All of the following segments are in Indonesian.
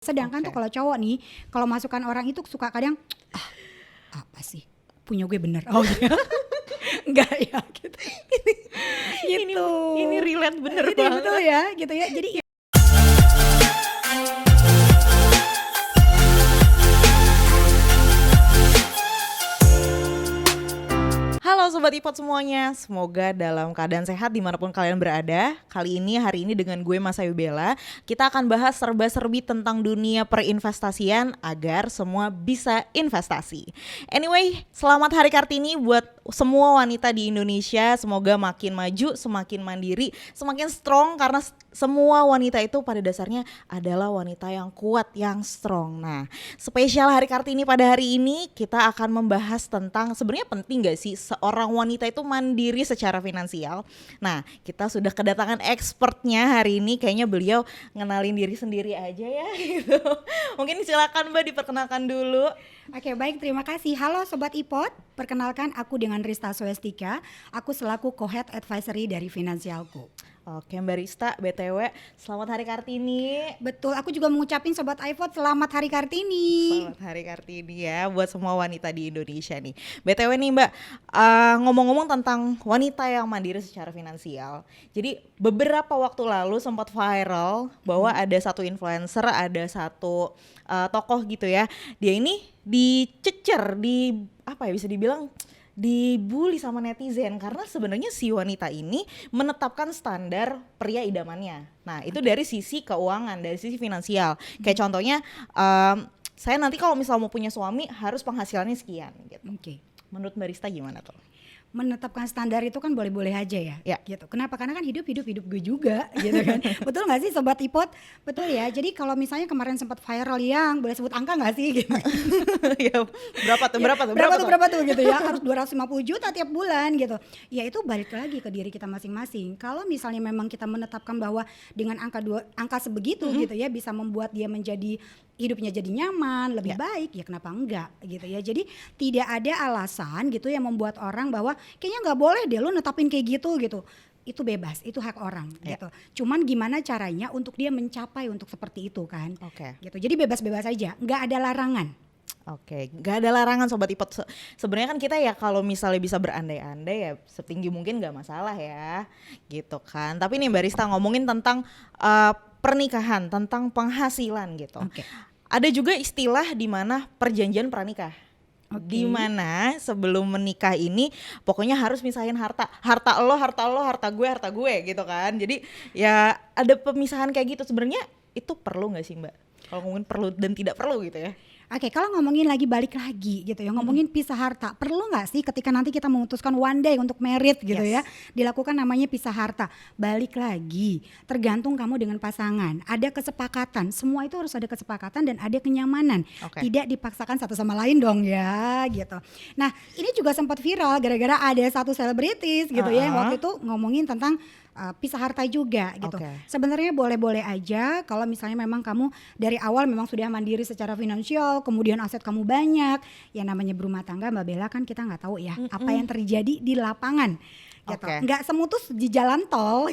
Sedangkan tuh Oke. kalau cowok nih, kalau masukan orang itu suka kadang, ah apa sih, punya gue bener, oh iya, enggak ya gitu, Ini gitu, ini relate bener ini betul banget. ya, gitu ya, jadi Halo Sobat Ipot semuanya, semoga dalam keadaan sehat dimanapun kalian berada. Hari ini dengan gue Mas Ayu Bella, kita akan bahas serba-serbi tentang dunia perinvestasian agar semua bisa investasi. Anyway, selamat Hari Kartini buat semua wanita di Indonesia. Semoga makin maju, semakin mandiri, semakin strong karena semua wanita itu pada dasarnya adalah wanita yang kuat, yang strong. Nah, spesial Hari Kartini pada hari ini kita akan membahas tentang sebenarnya penting gak sih seorang wanita itu mandiri secara finansial. Nah, kita sudah kedatangan expertnya hari ini, kayaknya beliau ngenalin diri sendiri aja ya gitu. Mungkin silakan Mbak diperkenalkan dulu. Oke, baik, terima kasih. Halo Sobat Ipot, perkenalkan aku dengan Rista Swestika, aku selaku Co-Head Advisory dari Finansialku. Oke Mbak Rista, BTW selamat Hari Kartini. Betul, aku juga mengucapin Sobat iPod selamat Hari Kartini. Selamat Hari Kartini ya buat semua wanita di Indonesia nih. BTW nih Mbak, ngomong-ngomong tentang wanita yang mandiri secara finansial. Jadi beberapa waktu lalu sempat viral bahwa ada satu influencer, ada satu tokoh gitu ya. Dia ini dicecer, apa ya bisa dibilang dibully sama netizen karena sebenarnya si wanita ini menetapkan standar pria idamannya. Nah, itu dari sisi keuangan, dari sisi finansial. Kayak contohnya saya nanti kalau misal mau punya suami harus penghasilannya sekian gitu. Oke. Menurut Mbak Rista gimana tuh? Menetapkan standar itu kan boleh-boleh aja ya, Ya. gitu. Kenapa? Karena kan hidup gue juga, gitu kan. Betul nggak sih Sobat Ipot? Betul ya. Jadi kalau misalnya kemarin sempat viral yang boleh sebut angka nggak sih? Gitu. Ya, berapa Berapa tuh gitu ya, harus 250 juta tiap bulan gitu. Ya itu balik lagi ke diri kita masing-masing. Kalau misalnya memang kita menetapkan bahwa dengan angka sebegitu gitu ya bisa membuat dia menjadi hidupnya jadi nyaman, lebih baik, ya kenapa enggak gitu ya. Jadi tidak ada alasan gitu yang membuat orang bahwa kayaknya nggak boleh deh lu netapin kayak gitu. Itu bebas, itu hak orang gitu. Cuman gimana caranya untuk dia mencapai untuk seperti itu kan. Oke. Gitu. Jadi bebas-bebas aja, nggak ada larangan. Oke, gak ada larangan Sobat Ipot. Sebenarnya kan kita ya kalau misalnya bisa berandai-andai ya setinggi mungkin gak masalah ya, gitu kan. Tapi nih Mbak Rista ngomongin tentang pernikahan, tentang penghasilan gitu. Oke. Ada juga istilah di mana perjanjian pranikah. Oke. Di mana sebelum menikah ini pokoknya harus misahin harta. Harta lo, harta gue gitu kan. Jadi ya ada pemisahan kayak gitu. Sebenarnya itu perlu gak sih Mbak? Kalau ngomongin perlu dan tidak perlu gitu ya. Oke, kalau ngomongin balik lagi gitu ya, ngomongin pisah harta, perlu nggak sih ketika nanti kita memutuskan one day untuk merit gitu ya, dilakukan namanya pisah harta. Balik lagi, tergantung kamu dengan pasangan. Ada kesepakatan, semua itu harus ada kesepakatan dan ada kenyamanan. Tidak dipaksakan satu sama lain dong ya, gitu. Nah, ini juga sempat viral gara-gara ada satu selebritis gitu ya, yang waktu itu ngomongin tentang pisah harta juga gitu. Sebenarnya boleh-boleh aja kalau misalnya memang kamu dari awal memang sudah mandiri secara finansial, kemudian aset kamu banyak. Ya namanya berumah tangga Mbak Bella kan kita nggak tahu ya apa yang terjadi di lapangan. Gitu. Nggak semutus di jalan tol.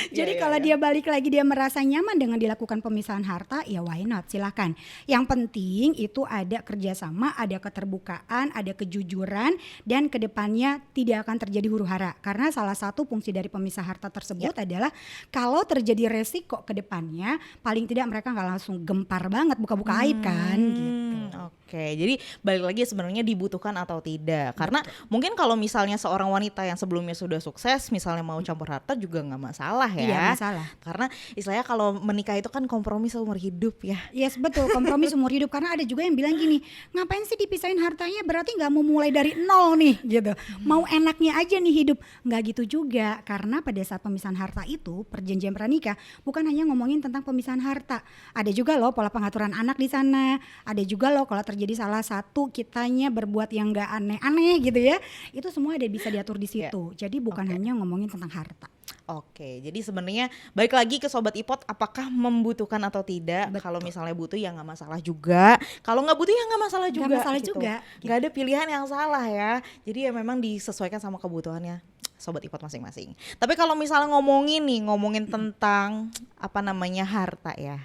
Jadi kalau dia balik lagi dia merasa nyaman dengan dilakukan pemisahan harta, ya why not, silakan. Yang penting itu ada kerjasama, ada keterbukaan, ada kejujuran, dan kedepannya tidak akan terjadi huru hara. Karena salah satu fungsi dari pemisah harta tersebut adalah kalau terjadi resiko kedepannya, paling tidak mereka nggak langsung gempar banget buka-buka aib kan. Gitu. Oke, jadi balik lagi sebenarnya dibutuhkan atau tidak. Karena mungkin kalau misalnya seorang wanita yang sebelumnya sudah sukses, misalnya mau campur harta juga nggak masalah ya. Iya masalah. Karena istilahnya kalau menikah itu kan kompromi seumur hidup ya. Yes betul, kompromi seumur hidup. Karena ada juga yang bilang gini, ngapain sih dipisahin hartanya, berarti nggak mau mulai dari nol nih gitu. Mau enaknya aja nih hidup. Nggak gitu juga, karena pada saat pemisahan harta itu, perjanjian pranikah bukan hanya ngomongin tentang pemisahan harta. Ada juga loh pola pengaturan anak di sana. Ada juga loh kalau terjadi salah satu kitanya berbuat yang nggak aneh-aneh gitu ya, itu semua ada bisa diatur di situ. Jadi bukan hanya ngomongin tentang harta. Oke, jadi sebenarnya balik lagi ke Sobat Ipot, apakah membutuhkan atau tidak? Kalau misalnya butuh ya nggak masalah juga. Kalau nggak butuh ya nggak masalah juga. Nggak masalah gitu. juga. Nggak ada pilihan yang salah ya. Jadi ya memang disesuaikan sama kebutuhannya sobat ipot masing-masing. Tapi kalau misalnya ngomongin tentang apa namanya harta ya,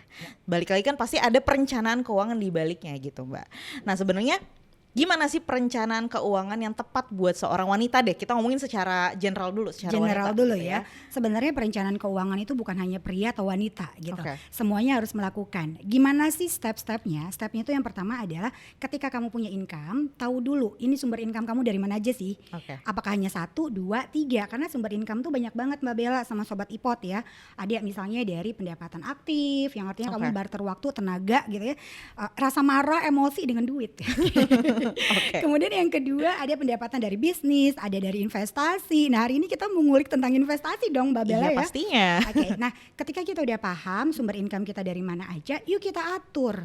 balik lagi kan pasti ada perencanaan keuangan di baliknya gitu Mbak. Nah sebenarnya gimana sih perencanaan keuangan yang tepat buat seorang wanita deh? Kita ngomongin secara general dulu, secara General wanita, dulu gitu ya. Sebenarnya perencanaan keuangan itu bukan hanya pria atau wanita gitu. Oke. Semuanya harus melakukan. Gimana sih step-stepnya? Stepnya itu yang pertama adalah ketika kamu punya income, tahu dulu ini sumber income kamu dari mana aja sih. Oke. Apakah hanya 1, 2, 3? Karena sumber income tuh banyak banget Mbak Bella sama Sobat Ipot ya. Ada misalnya dari pendapatan aktif, yang artinya kamu Oke. barter waktu, tenaga gitu ya. Rasa marah, emosi dengan duit. Oke. Kemudian yang kedua ada pendapatan dari bisnis, ada dari investasi. Nah hari ini kita mengulik tentang investasi dong Mbak Bella Iya ya. pastinya. Oke, nah ketika kita udah paham sumber income kita dari mana aja, yuk kita atur.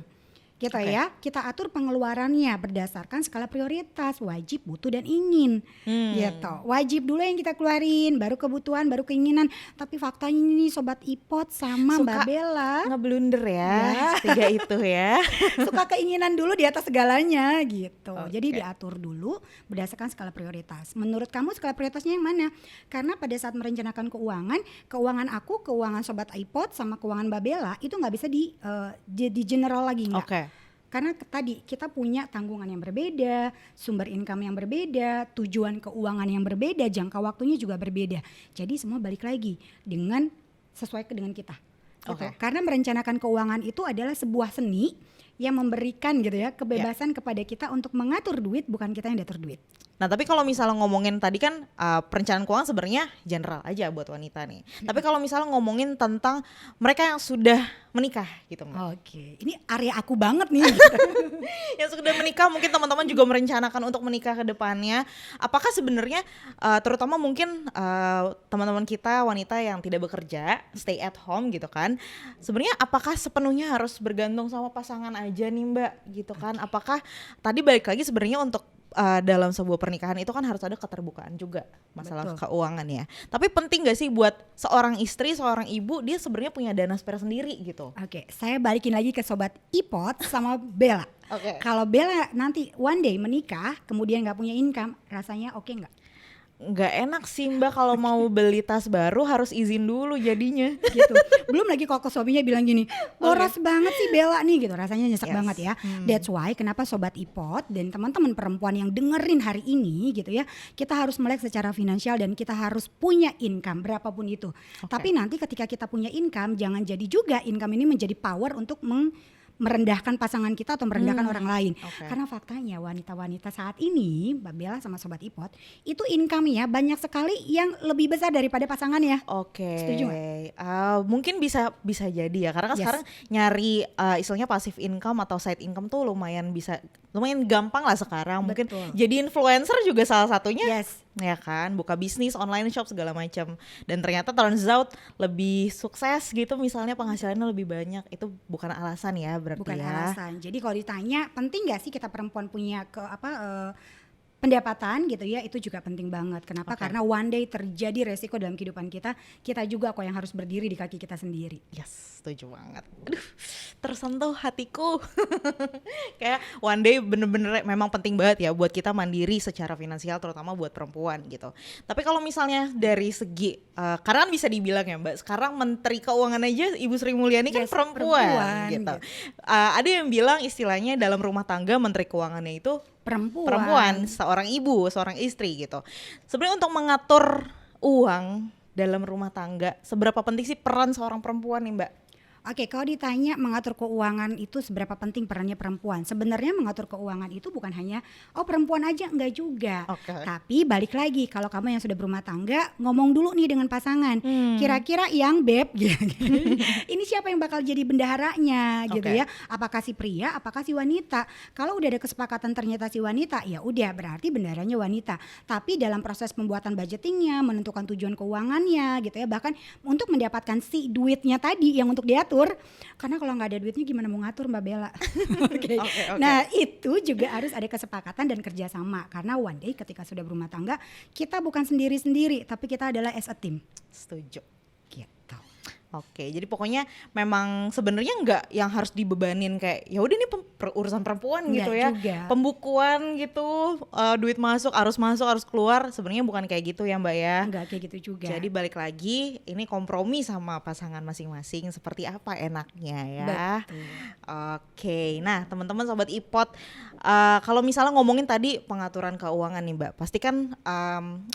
Gitu Oke. ya, kita atur pengeluarannya berdasarkan skala prioritas, wajib, butuh dan ingin. Gitu. Wajib dulu yang kita keluarin, baru kebutuhan, baru keinginan. Tapi faktanya ini Sobat Ipot sama Suka Mbak Bella Ngeblunder ya, Ya. tiga itu ya. suka keinginan dulu di atas segalanya gitu. Oke. Jadi diatur dulu berdasarkan skala prioritas. Menurut kamu skala prioritasnya yang mana? Karena pada saat merencanakan keuangan aku, keuangan Sobat iPod sama keuangan Mbak Bella itu nggak bisa di general lagi nggak. Oke. Karena tadi kita punya tanggungan yang berbeda, sumber income yang berbeda, tujuan keuangan yang berbeda, jangka waktunya juga berbeda. Jadi semua balik lagi dengan sesuai dengan kita. Gitu. Oke. Karena merencanakan keuangan itu adalah sebuah seni yang memberikan gitu ya kebebasan kepada kita untuk mengatur duit, bukan kita yang diatur duit. Nah tapi kalau misalnya ngomongin tadi kan perencanaan keuangan sebenarnya general aja buat wanita nih. Tapi kalau misalnya ngomongin tentang mereka yang sudah menikah gitu Mbak. Oke, ini area aku banget nih. Yang sudah menikah mungkin teman-teman juga merencanakan untuk menikah ke depannya. Apakah sebenarnya terutama mungkin teman-teman kita wanita yang tidak bekerja, stay at home gitu kan. Sebenarnya apakah sepenuhnya harus bergantung sama pasangan aja nih Mbak gitu kan? Apakah tadi balik lagi sebenarnya untuk dalam sebuah pernikahan itu kan harus ada keterbukaan juga masalah Betul. keuangan ya. Tapi penting gak sih buat seorang istri, seorang ibu dia sebenarnya punya dana spare sendiri gitu? Oke, saya balikin lagi ke Sobat Ipot sama Bella. Oke. Kalau Bella nanti one day menikah, kemudian nggak punya income, rasanya oke nggak? Nggak enak sih Mbak kalau mau beli tas baru harus izin dulu jadinya. Gitu. Belum lagi kalau suaminya bilang gini, boros banget sih Bella nih gitu, rasanya nyesek Yes. banget ya. That's why kenapa Sobat Ipot dan teman-teman perempuan yang dengerin hari ini gitu ya, kita harus melek secara finansial dan kita harus punya income berapapun itu. Tapi nanti ketika kita punya income, jangan jadi juga income ini menjadi power untuk merendahkan pasangan kita atau merendahkan orang lain. Oke. Karena faktanya wanita-wanita saat ini, Mbak Bella sama Sobat Ipot, itu income-nya banyak sekali yang lebih besar daripada pasangannya. Oke. Setuju Mungkin bisa jadi ya karena kan Yes. sekarang nyari istilahnya passive income atau side income tuh lumayan gampang lah sekarang. Mungkin Betul. jadi influencer juga salah satunya. Yes. Ya kan, buka bisnis, online shop segala macam. Dan ternyata turns out lebih sukses gitu misalnya penghasilannya lebih banyak. Itu bukan alasan ya berarti Bukan ya. alasan. Jadi kalau ditanya penting nggak sih kita perempuan punya pendapatan gitu ya, itu juga penting banget. Kenapa? Oke. Karena one day terjadi resiko dalam kehidupan kita, kita juga kok yang harus berdiri di kaki kita sendiri. Yes, setuju banget. Aduh, tersentuh hatiku. Kayak one day bener-bener memang penting banget ya buat kita mandiri secara finansial terutama buat perempuan gitu. Tapi kalau misalnya dari segi, karena kan bisa dibilang ya Mbak, sekarang Menteri Keuangan aja Ibu Sri Mulyani kan Yes, perempuan perempuan, gitu. gitu. Ada yang bilang istilahnya dalam rumah tangga Menteri Keuangannya itu perempuan, seorang ibu, seorang istri gitu. Sebenarnya untuk mengatur uang dalam rumah tangga, seberapa penting sih peran seorang perempuan nih Mbak? Oke, kalau ditanya mengatur keuangan itu seberapa penting perannya perempuan? Sebenarnya mengatur keuangan itu bukan hanya perempuan aja, enggak juga. Oke. Tapi balik lagi, kalau kamu yang sudah berumah tangga, ngomong dulu nih dengan pasangan. Kira-kira yang beb, ini siapa yang bakal jadi bendaharanya gitu Oke. ya? Apakah si pria, apakah si wanita? Kalau udah ada kesepakatan ternyata si wanita, ya udah berarti bendaharanya wanita. Tapi dalam proses pembuatan budgetingnya, menentukan tujuan keuangannya gitu ya, bahkan untuk mendapatkan si duitnya tadi yang untuk diatur. Karena kalau nggak ada duitnya gimana mau ngatur Mbak Bella? Oke. Oke. Nah itu juga harus ada kesepakatan dan kerjasama. Karena one day ketika sudah berumah tangga, kita bukan sendiri-sendiri, tapi kita adalah as a team. Setuju. Gitu. Oke, jadi pokoknya memang sebenarnya nggak yang harus dibebanin kayak ya udah ini urusan perempuan gitu Nggak ya, juga. pembukuan gitu, duit masuk, harus keluar, sebenarnya bukan kayak gitu ya Mbak ya. Enggak kayak gitu juga. Jadi balik lagi, ini kompromi sama pasangan masing-masing seperti apa enaknya ya. Betul. Oke, nah teman-teman sobat iPod, kalau misalnya ngomongin tadi pengaturan keuangan nih Mbak, pasti kan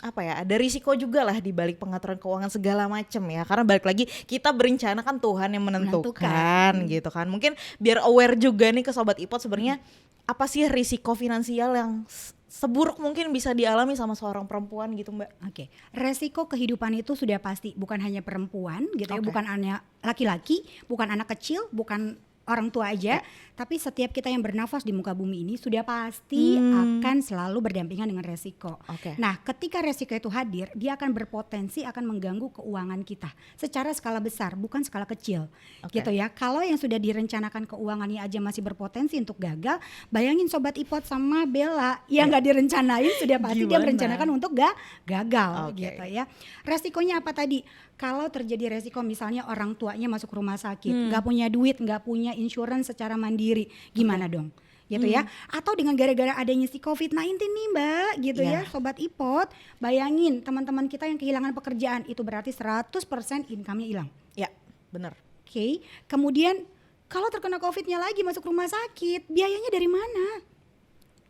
apa ya, ada risiko juga lah di balik pengaturan keuangan segala macam ya. Karena balik lagi kita berencana kan Tuhan yang menentukan gitu kan. Mungkin biar aware juga nih ke sobat iPod sebenarnya apa sih risiko finansial yang seburuk mungkin bisa dialami sama seorang perempuan gitu Mbak. Oke, resiko kehidupan itu sudah pasti bukan hanya perempuan gitu ya, Oke. bukan hanya laki-laki, bukan anak kecil, bukan orang tua aja, tapi setiap kita yang bernafas di muka bumi ini sudah pasti akan selalu berdampingan dengan resiko. Oke. Nah, ketika resiko itu hadir, dia akan berpotensi akan mengganggu keuangan kita secara skala besar, bukan skala kecil, Oke. gitu ya. Kalau yang sudah direncanakan keuangannya aja masih berpotensi untuk gagal, bayangin sobat iPod sama Bella yang nggak direncanain sudah pasti dia Gimana? merencanakan untuk gagal, Oke. gitu ya. Resikonya apa tadi? Kalau terjadi resiko misalnya orang tuanya masuk rumah sakit, nggak punya duit, nggak punya insurance secara mandiri, gimana dong? Gitu ya. Atau dengan gara-gara adanya si COVID-19 nih Mbak, gitu ya, Sobat iPod. Bayangin teman-teman kita yang kehilangan pekerjaan, itu berarti 100% income-nya hilang. Ya, benar. Oke. Kemudian kalau terkena COVID-nya lagi masuk rumah sakit, biayanya dari mana?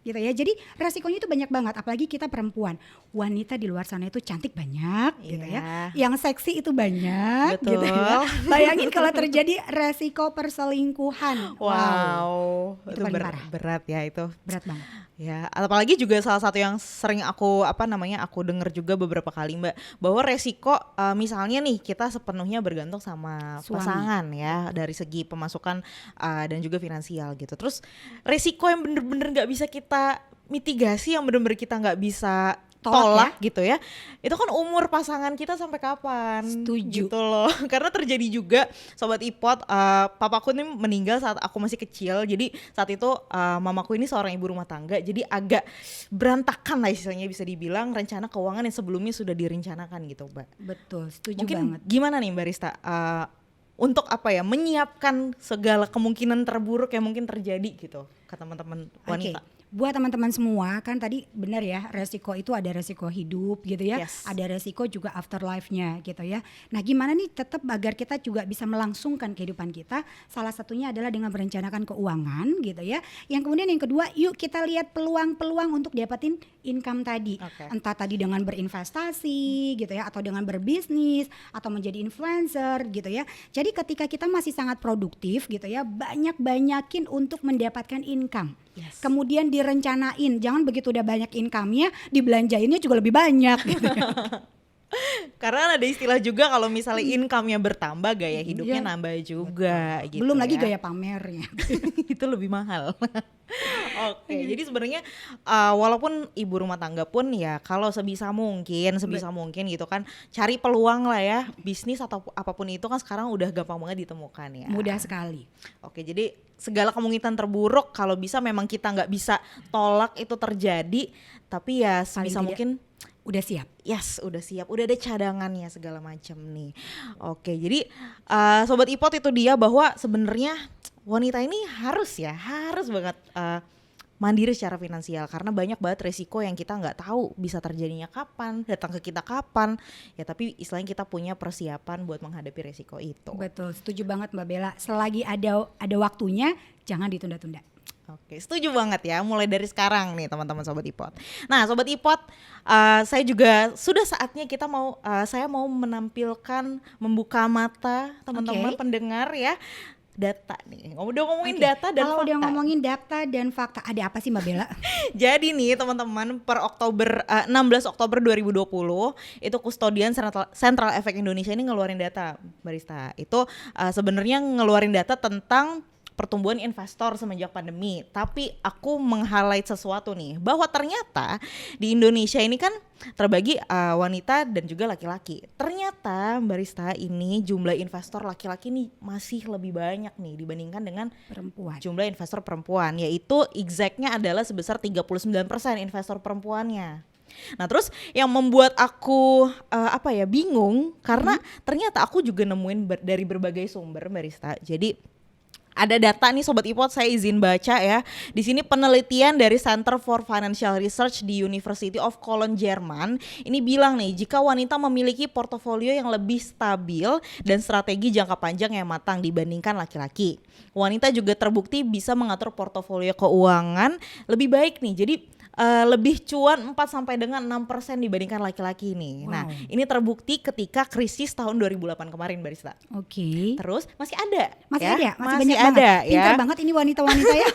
Gitu ya. Jadi resikonya itu banyak banget, apalagi kita perempuan. Wanita di luar sana itu cantik banyak gitu ya. Yang seksi itu banyak. Betul. Gitu ya. Bayangin kalau terjadi resiko perselingkuhan. Wow, Itu itu paling parah. berat ya itu. Berat banget. Ya, apalagi juga salah satu yang sering aku aku denger juga beberapa kali Mbak, bahwa resiko misalnya nih kita sepenuhnya bergantung sama Suami. pasangan ya dari segi pemasukan dan juga finansial gitu. Terus resiko yang bener-bener nggak bisa kita mitigasi, yang bener-bener kita nggak bisa tolak gitu ya, itu kan umur pasangan kita sampai kapan. Setuju. Gitu loh. Karena terjadi juga sobat iPod, papaku ini meninggal saat aku masih kecil, jadi saat itu mamaku ini seorang ibu rumah tangga, jadi agak berantakan lah istilahnya bisa dibilang rencana keuangan yang sebelumnya sudah direncanakan gitu Mbak. Betul, setuju Mungkin banget. gimana nih Mbak Rista untuk apa ya, menyiapkan segala kemungkinan terburuk yang mungkin terjadi gitu ke teman-teman wanita. Buat teman-teman semua, kan tadi benar ya, resiko itu ada resiko hidup gitu ya, Yes. ada resiko juga afterlife-nya gitu ya. Nah gimana nih tetap agar kita juga bisa melangsungkan kehidupan kita, salah satunya adalah dengan merencanakan keuangan gitu ya. Yang kemudian yang kedua, yuk kita lihat peluang-peluang untuk dapetin income tadi. Oke. Entah tadi dengan berinvestasi gitu ya, atau dengan berbisnis, atau menjadi influencer gitu ya. Jadi ketika kita masih sangat produktif gitu ya, banyak-banyakin untuk mendapatkan income. Yes. Kemudian direncanain, jangan begitu udah banyak income-nya dibelanjainnya juga lebih banyak gitu. Karena ada istilah juga kalau misalnya income-nya bertambah, gaya hidupnya Iya. nambah juga gitu. Belum lagi ya. gaya pamernya. Itu lebih mahal. Oke, jadi sebenarnya walaupun ibu rumah tangga pun ya kalau sebisa mungkin gitu kan cari peluang lah ya, bisnis atau apapun itu kan sekarang udah gampang banget ditemukan ya. Mudah sekali. Oke, jadi segala kemungkinan terburuk kalau bisa memang kita nggak bisa tolak itu terjadi, tapi ya Paling sebisa tidak mungkin udah siap. yes, udah siap, udah ada cadangannya segala macam nih. Oke, jadi sobat iPod itu dia bahwa sebenarnya wanita ini harus banget mandiri secara finansial karena banyak banget resiko yang kita nggak tahu bisa terjadinya kapan, datang ke kita kapan. Ya tapi istilahnya kita punya persiapan buat menghadapi resiko itu. Betul, setuju banget Mbak Bella. Selagi ada waktunya, jangan ditunda-tunda. Oke, setuju banget ya. Mulai dari sekarang nih teman-teman sobat iPod. Nah, sobat iPod, saya juga sudah saatnya saya mau menampilkan membuka mata teman-teman pendengar ya. Data nih. Udah ngomongin data dan Kalau fakta. udah ngomongin data dan fakta, ada apa sih Mbak Bella? Jadi nih teman-teman, per 16 Oktober 2020 itu Kustodian Central Efek Indonesia ini ngeluarin data, Barista. Itu sebenarnya ngeluarin data tentang pertumbuhan investor semenjak pandemi. Tapi aku meng-highlight sesuatu nih, bahwa ternyata di Indonesia ini kan terbagi wanita dan juga laki-laki. Ternyata Barista ini jumlah investor laki-laki nih masih lebih banyak nih dibandingkan dengan Perempuan. jumlah investor perempuan, yaitu exactnya adalah sebesar 39% investor perempuannya. Nah terus yang membuat aku bingung karena ternyata aku juga nemuin dari berbagai sumber Mbak Rista. Jadi ada data nih Sobat Ipot, saya izin baca ya. Di sini penelitian dari Center for Financial Research di University of Cologne, Jerman. Ini bilang nih, jika wanita memiliki portofolio yang lebih stabil dan strategi jangka panjang yang matang dibandingkan laki-laki, wanita juga terbukti bisa mengatur portofolio keuangan lebih baik nih. Jadi lebih cuan 4 sampai dengan 6% dibandingkan laki-laki nih. Wow. Nah, ini terbukti ketika krisis tahun 2008 kemarin, Mbak Rista. Oke. Terus masih ada, Masih ya? ada, masih banyak ada, banget. Pintar ya. banget ini wanita-wanita ya.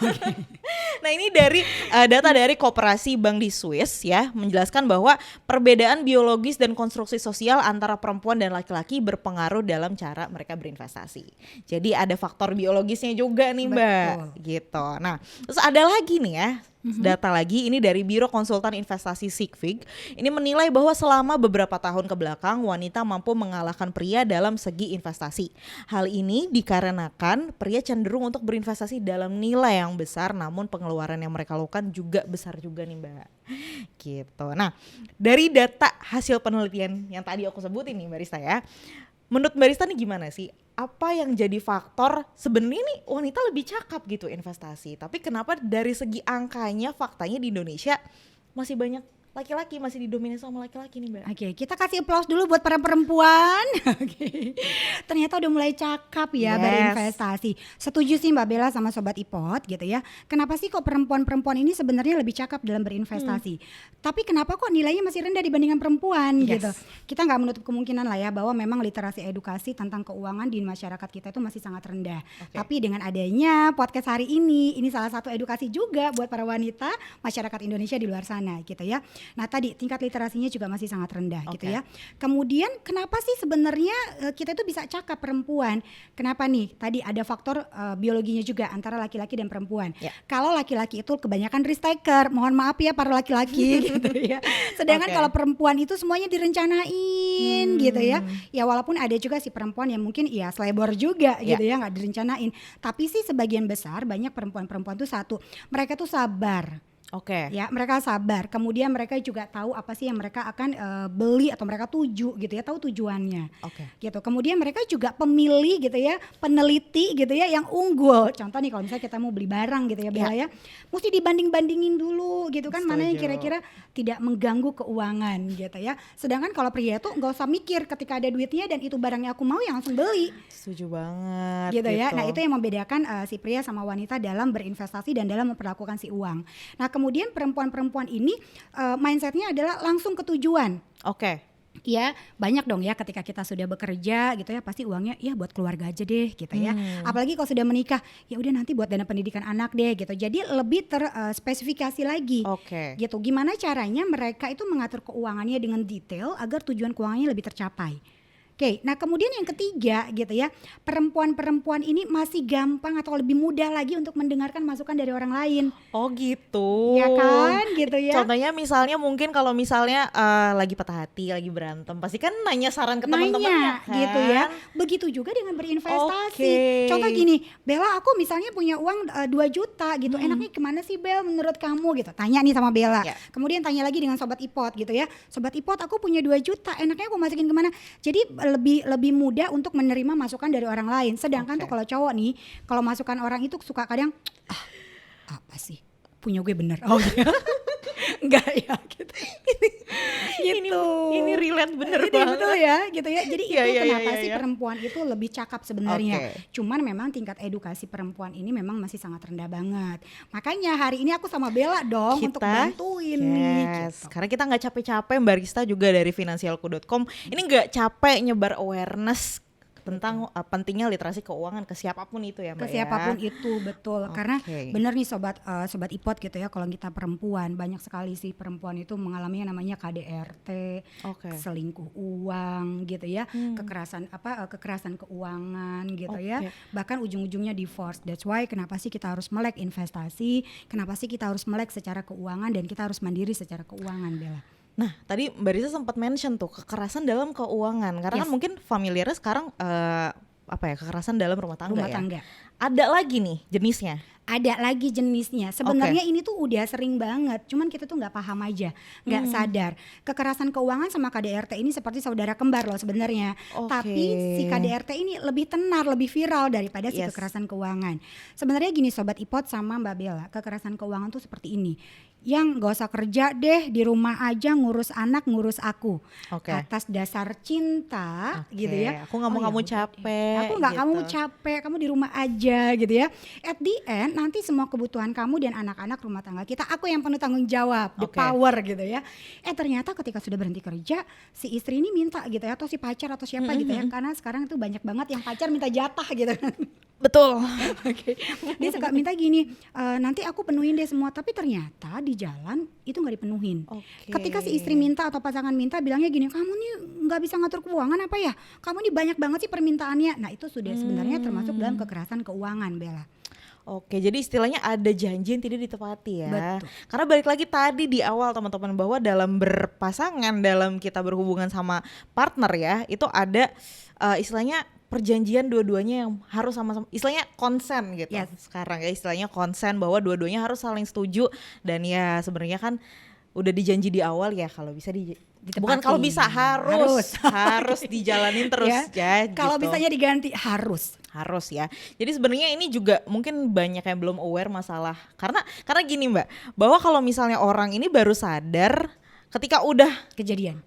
Nah, ini dari data dari Koperasi Bank di Swiss ya, menjelaskan bahwa perbedaan biologis dan konstruksi sosial antara perempuan dan laki-laki berpengaruh dalam cara mereka berinvestasi. Jadi ada faktor biologisnya juga nih, Mbak. Betul. Gitu. Nah, terus ada lagi nih ya. Data lagi ini dari Biro Konsultan Investasi Sigvig. Ini menilai bahwa selama beberapa tahun ke belakang wanita mampu mengalahkan pria dalam segi investasi. Hal ini dikarenakan pria cenderung untuk berinvestasi dalam nilai yang besar, namun pengeluaran yang mereka lakukan juga besar juga nih Mbak. Gitu. Nah, dari data hasil penelitian yang tadi aku sebutin nih Mbak Rista ya, menurut Mbak Rista nih gimana sih? Apa yang jadi faktor sebenarnya nih wanita lebih cakap gitu investasi, tapi kenapa dari segi angkanya faktanya di Indonesia masih banyak laki-laki, masih didominasi sama laki-laki nih Mbak? Oke, kita kasih applause dulu buat para perempuan. Oke. Ternyata udah mulai cakap ya berinvestasi. Setuju sih Mbak Bella sama Sobat Ipot gitu ya. Kenapa sih kok perempuan-perempuan ini sebenarnya lebih cakap dalam berinvestasi? Tapi kenapa kok nilainya masih rendah dibandingkan perempuan gitu? Kita nggak menutup kemungkinan lah ya bahwa memang literasi edukasi tentang keuangan di masyarakat kita itu masih sangat rendah. Tapi dengan adanya podcast hari ini salah satu edukasi juga buat para wanita masyarakat Indonesia di luar sana gitu ya. Nah tadi tingkat literasinya juga masih sangat rendah gitu ya. Kemudian kenapa sih sebenarnya kita itu bisa cakap perempuan? Kenapa nih? Tadi ada faktor biologinya juga antara laki-laki dan perempuan. Kalau laki-laki itu kebanyakan risk taker, mohon maaf ya para laki-laki gitu ya. Sedangkan kalau perempuan itu semuanya direncanain gitu ya. Ya walaupun ada juga si perempuan yang mungkin ya selebor juga gitu ya, nggak direncanain. Tapi sih sebagian besar banyak perempuan-perempuan tuh satu, mereka tuh sabar. Ya, mereka sabar. Kemudian mereka juga tahu apa sih yang mereka akan beli atau mereka tuju gitu ya, tahu tujuannya. Gitu. Kemudian mereka juga pemilih gitu ya, peneliti gitu ya yang unggul. Contoh nih kalau misalnya kita mau beli barang gitu ya Bella ya, mesti dibanding-bandingin dulu gitu kan. Mana yang kira-kira tidak mengganggu keuangan gitu ya. Sedangkan kalau pria tuh nggak usah mikir, ketika ada duitnya dan itu barangnya aku mau ya langsung beli. Setuju banget gitu ya. Nah itu yang membedakan si pria sama wanita dalam berinvestasi dan dalam memperlakukan si uang. Nah kemudian perempuan-perempuan ini mindsetnya adalah langsung ke tujuan. Ya banyak dong ya ketika kita sudah bekerja gitu ya, pasti uangnya ya buat keluarga aja deh gitu ya. Apalagi kalau sudah menikah, ya udah nanti buat dana pendidikan anak deh gitu. Jadi lebih terspesifikasi lagi gitu. Gimana caranya mereka itu mengatur keuangannya dengan detail agar tujuan keuangannya lebih tercapai. Nah kemudian yang ketiga gitu ya, perempuan-perempuan ini masih gampang atau lebih mudah lagi untuk mendengarkan masukan dari orang lain. Gitu. Ya kan gitu ya. Contohnya misalnya mungkin kalau misalnya lagi patah hati, lagi berantem, pasti kan nanya saran ke teman-temannya kan? Gitu ya. Begitu juga dengan berinvestasi. Contoh gini, Bella aku misalnya punya uang 2 juta gitu, enaknya kemana sih Bel menurut kamu gitu. Tanya nih sama Bella. Kemudian tanya lagi dengan Sobat Ipot gitu ya. Sobat Ipot aku punya 2 juta, enaknya aku masukin kemana. Jadi lebih mudah untuk menerima masukan dari orang lain. Sedangkan tuh kalau cowok nih, kalau masukan orang itu suka kadang apa sih punya gue bener. Enggak ya gitu. Ini relate bener banget. Betul ya gitu ya. Jadi itu kenapa sih perempuan itu lebih cakap sebenarnya. Cuman memang tingkat edukasi perempuan ini memang masih sangat rendah banget. Makanya hari ini aku sama Bella dong untuk bantuin nih gitu. Karena kita gak capek-capek, Mbak Rista juga dari Finansialku.com ini gak capek nyebar awareness tentang pentingnya literasi keuangan ke siapapun itu ya Mbak. Ke siapapun itu betul. Karena benar nih sobat Ipot gitu ya, kalau kita perempuan banyak sekali sih perempuan itu mengalami yang namanya KDRT, selingkuh uang gitu ya, kekerasan keuangan gitu ya, bahkan ujung-ujungnya divorce. That's why kenapa sih kita harus melek investasi, kenapa sih kita harus melek secara keuangan dan kita harus mandiri secara keuangan, Bella. Nah tadi Mbak Risa sempat mention tuh kekerasan dalam keuangan, karena kan mungkin familiarnya sekarang kekerasan dalam rumah tangga. Ada lagi nih jenisnya. Ada lagi jenisnya. Sebenarnya ini tuh udah sering banget, cuman kita tuh nggak paham aja, nggak sadar. Kekerasan keuangan sama KDRT ini seperti saudara kembar loh sebenarnya. Tapi si KDRT ini lebih tenar, lebih viral daripada si kekerasan keuangan. Sebenarnya gini Sobat Ipot sama Mbak Bella, kekerasan keuangan tuh seperti ini. Yang gak usah kerja deh, di rumah aja ngurus anak, ngurus aku. Atas dasar cinta gitu ya. Aku gak mau kamu capek. Aku gak gitu. kamu capek, kamu di rumah aja gitu ya. At the end nanti semua kebutuhan kamu dan anak-anak rumah tangga kita, aku yang penuh tanggung jawab, the power gitu ya. Ternyata ketika sudah berhenti kerja, si istri ini minta gitu ya, atau si pacar atau siapa gitu ya. Karena sekarang itu banyak banget yang pacar minta jatah gitu. Betul. Dia suka minta gini, nanti aku penuhin deh semua, tapi ternyata di jalan itu nggak dipenuhin. Ketika si istri minta atau pasangan minta, bilangnya gini, kamu nih nggak bisa ngatur keuangan apa ya? Kamu nih banyak banget sih permintaannya. Nah itu sudah sebenarnya termasuk dalam kekerasan keuangan, Bella. Oke, jadi istilahnya ada janji yang tidak ditepati ya. Betul. Karena balik lagi tadi di awal teman-teman, bahwa dalam berpasangan, dalam kita berhubungan sama partner ya, itu ada istilahnya perjanjian dua-duanya yang harus sama-sama, istilahnya konsen gitu. Sekarang ya istilahnya konsen, bahwa dua-duanya harus saling setuju. Dan ya sebenarnya kan udah dijanji di awal ya, kalau bisa bukan kalau bisa, harus dijalanin terus ya Kalau gitu. bisanya diganti harus ya. Jadi sebenarnya ini juga mungkin banyak yang belum aware masalah, karena gini Mbak, bahwa kalau misalnya orang ini baru sadar ketika udah kejadian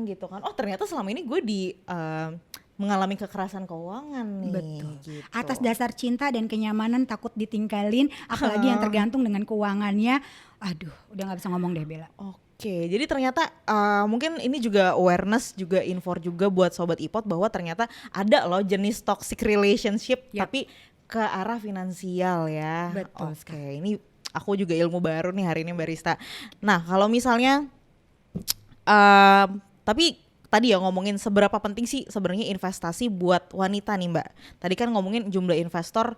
gitu kan, oh ternyata selama ini gue mengalami kekerasan keuangan nih. Betul. Gitu. Atas dasar cinta dan kenyamanan, takut ditinggalin, apalagi yang tergantung dengan keuangannya. Aduh, udah nggak bisa ngomong deh Bella. Oke, jadi ternyata mungkin ini juga awareness, juga info juga buat Sobat Ipot, bahwa ternyata ada loh jenis toxic relationship tapi ke arah finansial ya. Betul. Oke, ini aku juga ilmu baru nih hari ini Mbak Rista. Nah kalau misalnya tapi tadi ya ngomongin seberapa penting sih sebenarnya investasi buat wanita nih Mbak. Tadi kan ngomongin jumlah investor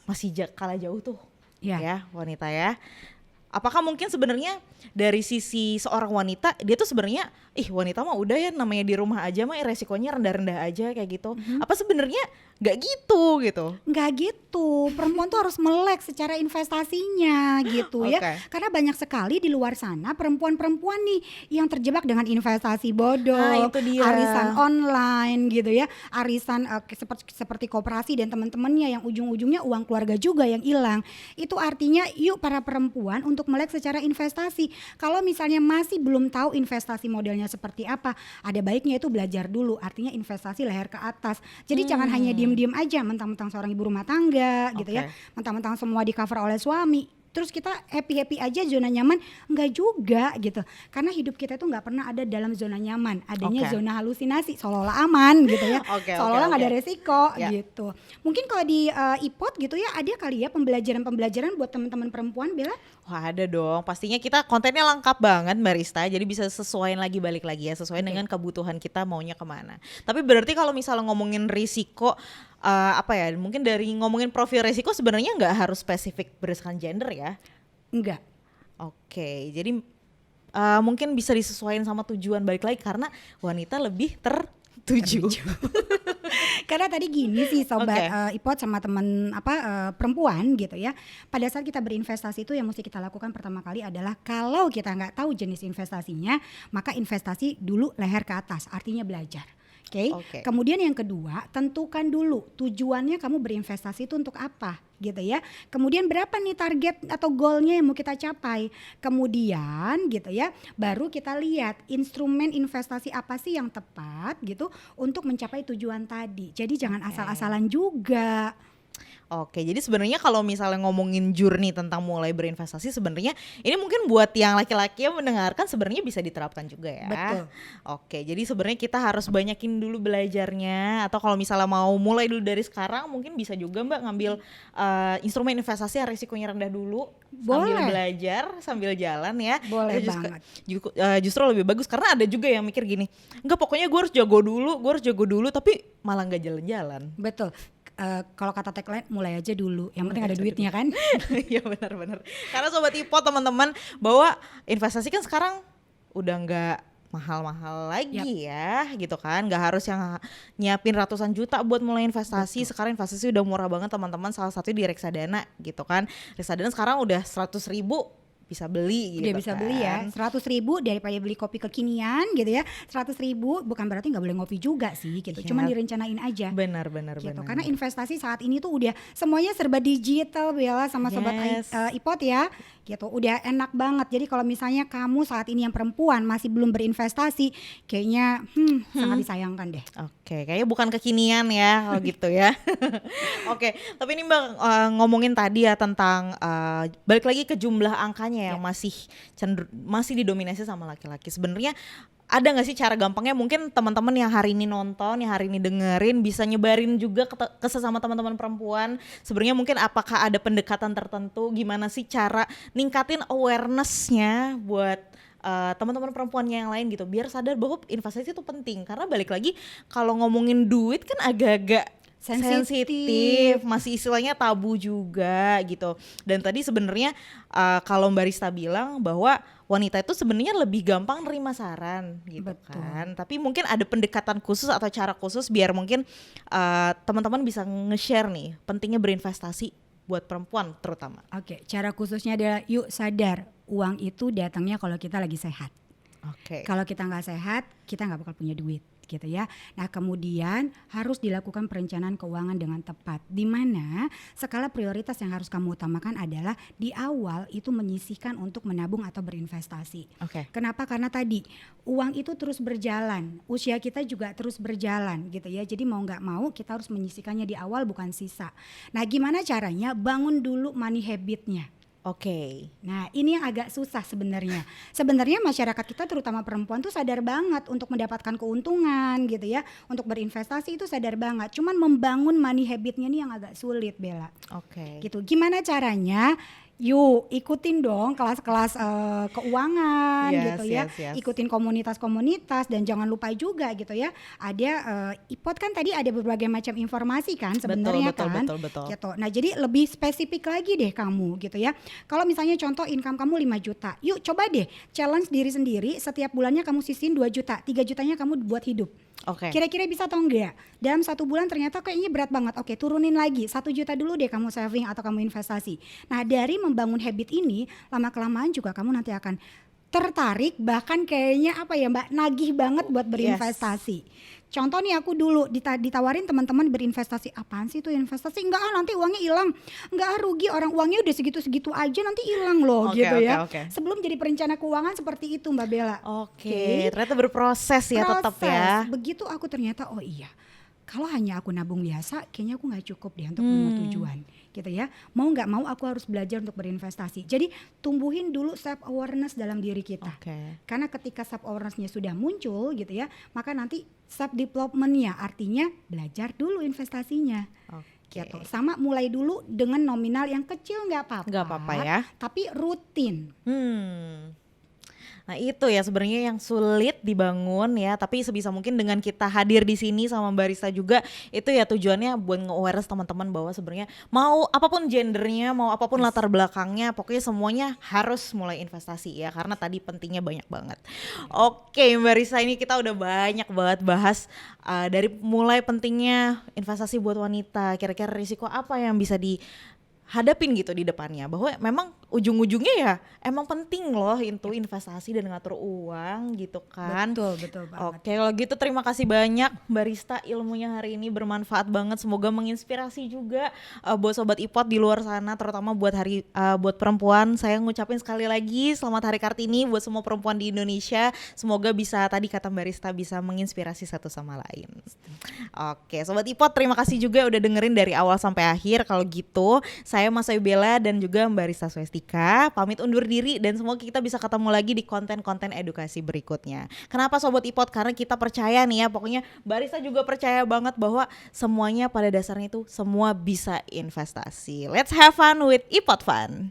masih kalah jauh tuh ya wanita ya. Apakah mungkin sebenarnya dari sisi seorang wanita, dia tuh sebenarnya wanita mah udah ya, namanya di rumah aja mah resikonya rendah-rendah aja kayak gitu. Apa sebenarnya nggak gitu? Nggak gitu, perempuan tuh harus melek secara investasinya gitu ya. Karena banyak sekali di luar sana perempuan-perempuan nih yang terjebak dengan investasi bodong, itu dia. arisan online gitu ya, arisan seperti koperasi dan teman-temannya yang ujung-ujungnya uang keluarga juga yang hilang. Itu artinya yuk para perempuan untuk melek secara investasi. Kalau misalnya masih belum tahu investasi modelnya seperti apa, ada baiknya itu belajar dulu, artinya investasi leher ke atas. Jadi jangan hanya diem aja mentang-mentang seorang ibu rumah tangga gitu ya, mentang-mentang semua di cover oleh suami, terus kita happy aja zona nyaman, enggak juga gitu. Karena hidup kita itu nggak pernah ada dalam zona nyaman, adanya zona halusinasi, seolah-olah aman gitu ya, seolah-olah nggak ada resiko gitu. Mungkin kalau di Ipot gitu ya, ada kali ya pembelajaran buat teman-teman perempuan, Bella? Wah ada dong, pastinya kita kontennya lengkap banget Mbak Rista, jadi bisa sesuaiin lagi, balik lagi ya, sesuai dengan kebutuhan kita maunya kemana. Tapi berarti kalau misalnya ngomongin risiko, mungkin dari ngomongin profil risiko sebenarnya nggak harus spesifik berdasarkan gender ya? Enggak. Oke, jadi mungkin bisa disesuaikan sama tujuan, balik lagi karena wanita lebih tertuju. Karena tadi gini sih Sobat Ipot sama temen perempuan gitu ya, pada saat kita berinvestasi itu yang mesti kita lakukan pertama kali adalah, kalau kita nggak tahu jenis investasinya, maka investasi dulu leher ke atas, artinya belajar. Kemudian yang kedua, tentukan dulu tujuannya kamu berinvestasi itu untuk apa gitu ya. Kemudian berapa nih target atau goalnya yang mau kita capai. Kemudian gitu ya, baru kita lihat instrumen investasi apa sih yang tepat gitu untuk mencapai tujuan tadi. Jadi jangan asal-asalan juga. Oke, jadi sebenarnya kalau misalnya ngomongin journey tentang mulai berinvestasi, sebenarnya ini mungkin buat yang laki-laki yang mendengarkan sebenarnya bisa diterapkan juga ya. Betul. Oke, jadi sebenarnya kita harus banyakin dulu belajarnya, atau kalau misalnya mau mulai dulu dari sekarang, mungkin bisa juga Mbak ngambil instrumen investasi yang risikonya rendah dulu. Sambil belajar, sambil jalan ya. Boleh banget. Justru lebih bagus, karena ada juga yang mikir gini, enggak pokoknya gue harus jago dulu, tapi malah nggak jalan-jalan. Betul. Kalau kata tagline, mulai aja dulu, yang penting ada duitnya kan. Iya benar-benar. Karena Sobat Ipot teman-teman, bahwa investasi kan sekarang udah nggak mahal-mahal lagi ya gitu kan, nggak harus yang nyiapin ratusan juta buat mulai investasi. Sekarang investasi udah murah banget teman-teman, salah satunya di reksadana gitu kan. Reksadana sekarang udah 100.000 bisa beli gitu. Udah bisa beli ya, 100.000 daripada beli kopi kekinian gitu ya. 100.000 bukan berarti nggak boleh ngopi juga sih gitu, cuman direncanain aja. Benar gitu. benar. Karena investasi saat ini tuh udah semuanya serba digital Bella sama sobat iPod ya gitu, udah enak banget. Jadi kalau misalnya kamu saat ini yang perempuan masih belum berinvestasi, kayaknya sangat disayangkan deh. Oke, kayaknya bukan kekinian ya kalau gitu ya. Oke, tapi ini Mbak ngomongin tadi ya tentang balik lagi ke jumlah angkanya yang masih didominasi sama laki-laki. Sebenarnya ada nggak sih cara gampangnya, mungkin teman-teman yang hari ini nonton, yang hari ini dengerin bisa nyebarin juga ke sesama teman-teman perempuan. Sebenarnya mungkin apakah ada pendekatan tertentu, gimana sih cara ningkatin awareness-nya buat teman-teman perempuan yang lain gitu, biar sadar bahwa investasi itu penting. Karena balik lagi kalau ngomongin duit kan agak-agak sensitif, masih istilahnya tabu juga gitu. Dan tadi sebenarnya kalau Mbak Rista bilang bahwa wanita itu sebenarnya lebih gampang nerima saran gitu. Betul. Kan. Tapi mungkin ada pendekatan khusus atau cara khusus biar mungkin teman-teman bisa nge-share nih pentingnya berinvestasi buat perempuan terutama. Oke, cara khususnya adalah yuk sadar, uang itu datangnya kalau kita lagi sehat. Kalau kita nggak sehat, kita nggak bakal punya duit gitu ya. Nah kemudian harus dilakukan perencanaan keuangan dengan tepat, di mana skala prioritas yang harus kamu utamakan adalah di awal itu menyisihkan untuk menabung atau berinvestasi. Kenapa? Karena tadi uang itu terus berjalan, usia kita juga terus berjalan gitu ya. Jadi mau nggak mau kita harus menyisihkannya di awal, bukan sisa. Nah gimana caranya? Bangun dulu money habitnya. Nah ini yang agak susah sebenarnya. Sebenarnya masyarakat kita terutama perempuan tuh sadar banget untuk mendapatkan keuntungan gitu ya, untuk berinvestasi itu sadar banget. Cuman membangun money habitnya nih yang agak sulit Bella. Gitu. Gimana caranya? Yuk ikutin dong kelas-kelas keuangan gitu ya. Ikutin komunitas-komunitas dan jangan lupa juga gitu ya. Ada iPod kan tadi ada berbagai macam informasi kan sebenarnya betul. Gitu. Nah jadi lebih spesifik lagi deh kamu gitu ya. Kalau misalnya contoh income kamu 5 juta. Yuk coba deh challenge diri sendiri, setiap bulannya kamu sisihin 2 juta. 3 jutanya kamu buat hidup. Kira-kira bisa atau enggak? Dalam 1 bulan ternyata kayaknya berat banget. Turunin lagi 1 juta dulu deh kamu saving atau kamu investasi. Nah dari membangun habit ini lama-kelamaan juga kamu nanti akan tertarik, bahkan kayaknya nagih banget buat berinvestasi. Contoh nih aku dulu ditawarin teman-teman berinvestasi, apaan sih tuh investasi? Enggak nanti uangnya hilang, enggak rugi, orang uangnya udah segitu-segitu aja nanti hilang loh gitu ya. Sebelum jadi perencana keuangan seperti itu Mbak Bella. Ternyata berproses ya tetap ya. Begitu aku ternyata kalau hanya aku nabung biasa, kayaknya aku nggak cukup deh untuk memenuhi tujuan, gitu ya. Mau nggak mau aku harus belajar untuk berinvestasi. Jadi tumbuhin dulu self awareness dalam diri kita. Karena ketika self awarenessnya sudah muncul, gitu ya, maka nanti self developmentnya, artinya belajar dulu investasinya. Gitu. Sama mulai dulu dengan nominal yang kecil nggak apa-apa ya. Tapi rutin. Nah itu ya sebenarnya yang sulit dibangun ya, tapi sebisa mungkin dengan kita hadir di sini sama Mbak Rista juga, itu ya tujuannya buat nge-awareness teman-teman bahwa sebenarnya mau apapun gendernya, mau apapun latar belakangnya, pokoknya semuanya harus mulai investasi ya, karena tadi pentingnya banyak banget. Mbak Rista, ini kita udah banyak banget bahas dari mulai pentingnya investasi buat wanita, kira-kira risiko apa yang bisa hadapin gitu di depannya, bahwa memang ujung-ujungnya ya emang penting loh itu investasi dan ngatur uang gitu kan. Betul banget. Kalau gitu terima kasih banyak Mbak Rista, ilmunya hari ini bermanfaat banget, semoga menginspirasi juga buat sobat iPod di luar sana, terutama buat buat perempuan. Saya ngucapin sekali lagi selamat Hari Kartini buat semua perempuan di Indonesia, semoga bisa, tadi kata Mbak Rista, bisa menginspirasi satu sama lain. Sobat iPod, terima kasih juga udah dengerin dari awal sampai akhir. Kalau gitu saya Mas Ayu Bella dan juga Mbak Rista Swestika pamit undur diri, dan semoga kita bisa ketemu lagi di konten-konten edukasi berikutnya. Kenapa sobat iPod? Karena kita percaya nih ya, pokoknya Mbak Rista juga percaya banget bahwa semuanya pada dasarnya itu semua bisa investasi. Let's have fun with iPod Fun.